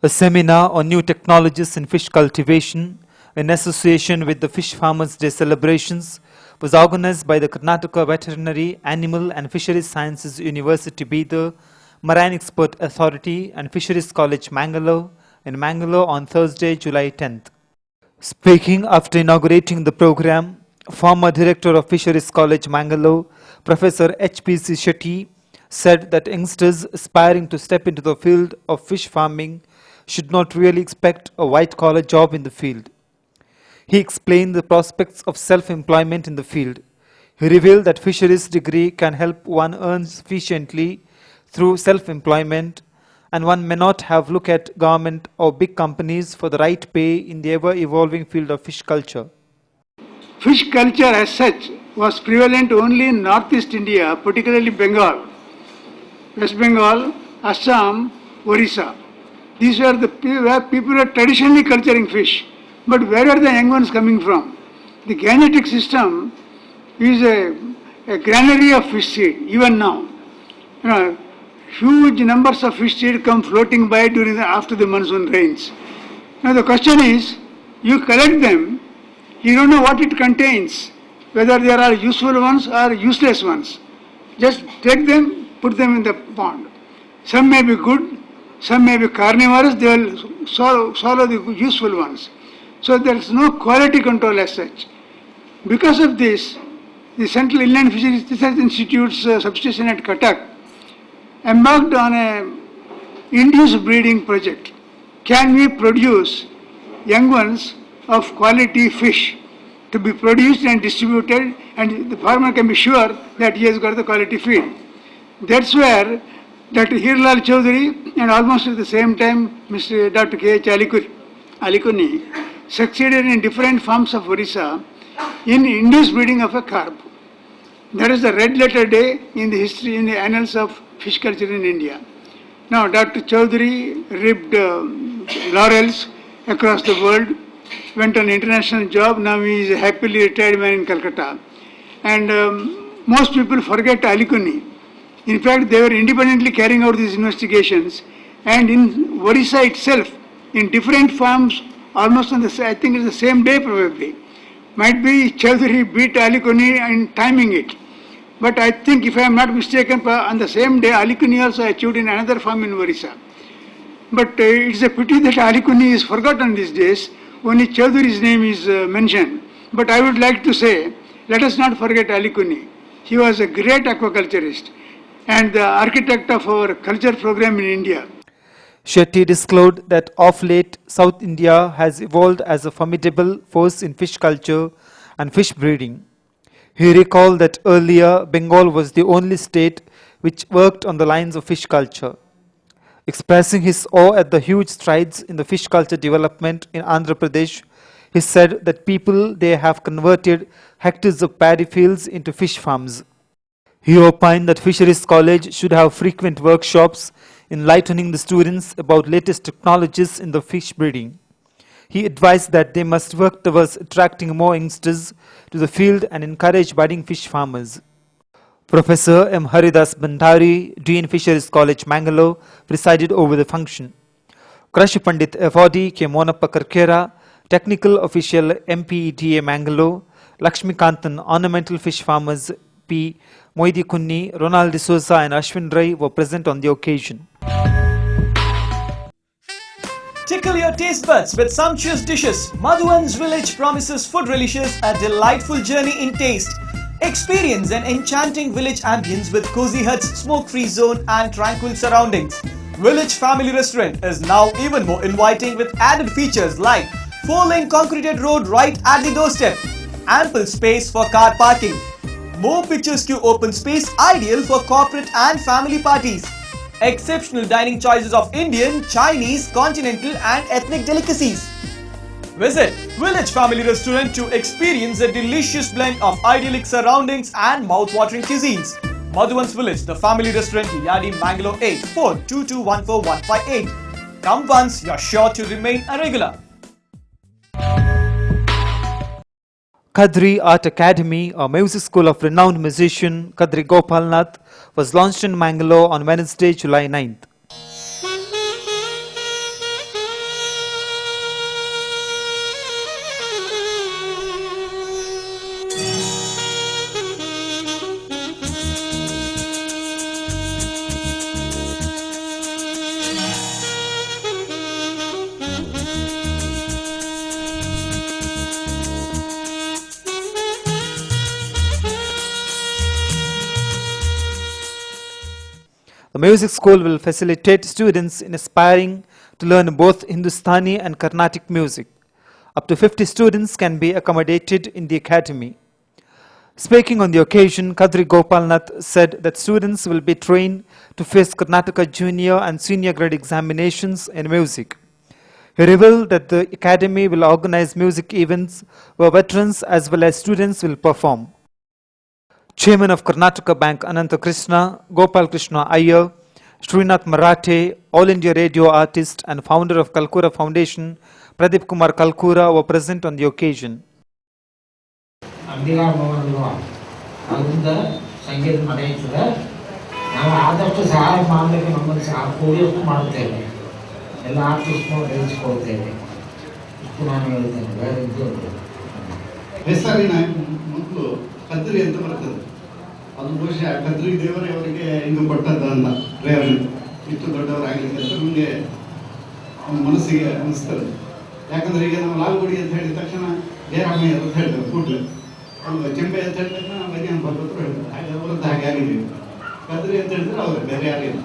A seminar on new technologies in fish cultivation in association with the Fish Farmers' Day celebrations was organized by the Karnataka Veterinary, Animal and Fisheries Sciences University Bidar, Marine Expert Authority and Fisheries College Mangalore in Mangalore on Thursday, July 10th. Speaking after inaugurating the program, former Director of Fisheries College Mangalore, Professor H.P.C. Shetty, said that youngsters aspiring to step into the field of fish farming should not really expect a white-collar job in the field. He explained the prospects of self-employment in the field. He revealed that fisheries degree can help one earn sufficiently through self-employment, and one may not have look at government or big companies for the right pay in the ever-evolving field of fish culture. Fish culture as such was prevalent only in northeast India, particularly Bengal, West Bengal, Assam, Orissa. These were the where people were traditionally culturing fish. But where are the young ones coming from? The genetic system is a granary of fish seed, even now. Huge numbers of fish seed come floating by after the monsoon rains. Now the question is, you collect them, you don't know what it contains, whether there are useful ones or useless ones. Just take them, put them in the pond. Some may be good, some may be carnivorous, they will swallow the useful ones. So there is no quality control as such. Because of this, the Central Inland Fisheries Research Institute's substation at Cuttack embarked on a induced breeding project. Can we produce young ones of quality fish to be produced and distributed, and the farmer can be sure that he has got the quality feed? That's where Dr. Hirlal Chaudhary and almost at the same time Mr. Dr. K.H. Alikuni succeeded in different farms of Orissa in induced breeding of a carp. That is the red letter day in the history, in the annals of fish culture in India. Now Dr. Chaudhary reaped laurels across the world, went on international job, now he is a happily retired man in Calcutta. And most people forget Alikuni. In fact, they were independently carrying out these investigations, and in Orissa itself, in different farms, almost on the, I think it's the same day probably. Might be Chaudhary beat Alikuni in timing it. But I think, if I am not mistaken, on the same day, Alikuni also achieved in another farm in Orissa. But it's a pity that Alikuni is forgotten these days. Only Chaudhary's name is mentioned. But I would like to say, let us not forget Alikuni. He was a great aquaculturist and the architect of our culture program in India. Shetty disclosed that of late, South India has evolved as a formidable force in fish culture and fish breeding. He recalled that earlier Bengal was the only state which worked on the lines of fish culture. Expressing his awe at the huge strides in the fish culture development in Andhra Pradesh, he said that people there have converted hectares of paddy fields into fish farms. He opined that Fisheries College should have frequent workshops enlightening the students about latest technologies in the fish breeding. He advised that they must work towards attracting more youngsters to the field and encourage budding fish farmers. Professor M. Haridas Bhandari, Dean Fisheries College Mangalore, presided over the function. Krashi Pandit FOD K. Monappa Karkera, Technical Official MPEDA Mangalore, Lakshmikantan Ornamental Fish Farmers P. Moidi Kunni, Ronald D'Souza and Ashwin Rai were present on the occasion. Tickle your taste buds with sumptuous dishes. Madhuvan's Village promises food relishers a delightful journey in taste. Experience an enchanting village ambience with cozy huts, smoke-free zone and tranquil surroundings. Village Family Restaurant is now even more inviting with added features like 4-lane concreted road right at the doorstep, ample space for car parking, more pictures to open space ideal for corporate and family parties, exceptional dining choices of Indian, Chinese, continental and ethnic delicacies. Visit Village Family Restaurant to experience a delicious blend of idyllic surroundings and mouth-watering cuisines. Madhuvan's Village, the family restaurant, Yadi, Mangalore 8, 42214-158. Come once, you're sure to remain a regular. Kadri Art Academy, a music school of renowned musician Kadri Gopalnath, was launched in Mangalore on Wednesday, July 9th. The music school will facilitate students in aspiring to learn both Hindustani and Carnatic music. Up to 50 students can be accommodated in the academy. Speaking on the occasion, Kadri Gopalnath said that students will be trained to face Karnataka junior and senior grade examinations in music. He revealed that the academy will organize music events where veterans as well as students will perform. Chairman of Karnataka Bank Ananta Krishna, Gopal Krishna Iyer, Srinath Marathe, All India Radio artist and founder of Kalkura Foundation, Pradeep Kumar Kalkura were present on the occasion. ಅಂಬಿಗಾ ಭವನಲ್ಲೂ ಅದರಿಂದ ಸಂಗೀತ ನಡೆಯುತ್ತದೆ. ನಾವು ಆದಷ್ಟು ಸಹಾಯ ಮಾಡಲಿಕ್ಕೆ ನಮ್ಮಲ್ಲಿ ಕೂಡಿಯಷ್ಟು ಮಾಡುತ್ತೇವೆ. ಎಲ್ಲ ಆರ್ಟಿಸ್ಟ್ನೂ ಹೇಳಿಸ್ಕೊಳ್ತೇವೆ. ಇಷ್ಟು ನಾನು ಹೇಳ್ತೇನೆ. ಬೇರೆ ಹೆಸರಿನ ಮೊದಲು ಕದ್ರಿ ಅಂತ ಬರ್ತದೆ. ಅದು ಬಹುಶಃ ಕದ್ರಿ ದೇವರೇ ಅವರಿಗೆ ಇದು ಕೊಟ್ಟದ್ದು ಅಂತ ಪ್ರೇರಣೆ. ಇಷ್ಟು ದೊಡ್ಡವರಾಗಲಿಕ್ಕೆ ಅಂತ ನಮಗೆ ಅವನ ಮನಸ್ಸಿಗೆ ಅನಿಸ್ತದೆ. ಯಾಕಂದ್ರೆ ಈಗ ನಾವು ಲಾಲ್ಗುಡಿ ಅಂತ ಹೇಳಿದ ತಕ್ಷಣ ಜಯರಾಮಯ್ಯ ಅಂತ ಹೇಳ್ತೇವೆ ಕೂಡಲೇ. ಚೆಂಬೆ ಅಂತ ಹೇಳಿದ ತಕ್ಷಣ ವೈಜ್ಞಾನಿಕ ಹೇಳ್ತಾರೆ. ಹಾಗೆ ಅವರದ್ದು ಹಾಗೆ ಆಗಿದ್ದೀವಿ. ಕದ್ರಿ ಅಂತ ಹೇಳಿದ್ರೆ ಅವ್ರೆ ಬೇರೆ ಯಾರಿಲ್ಲ.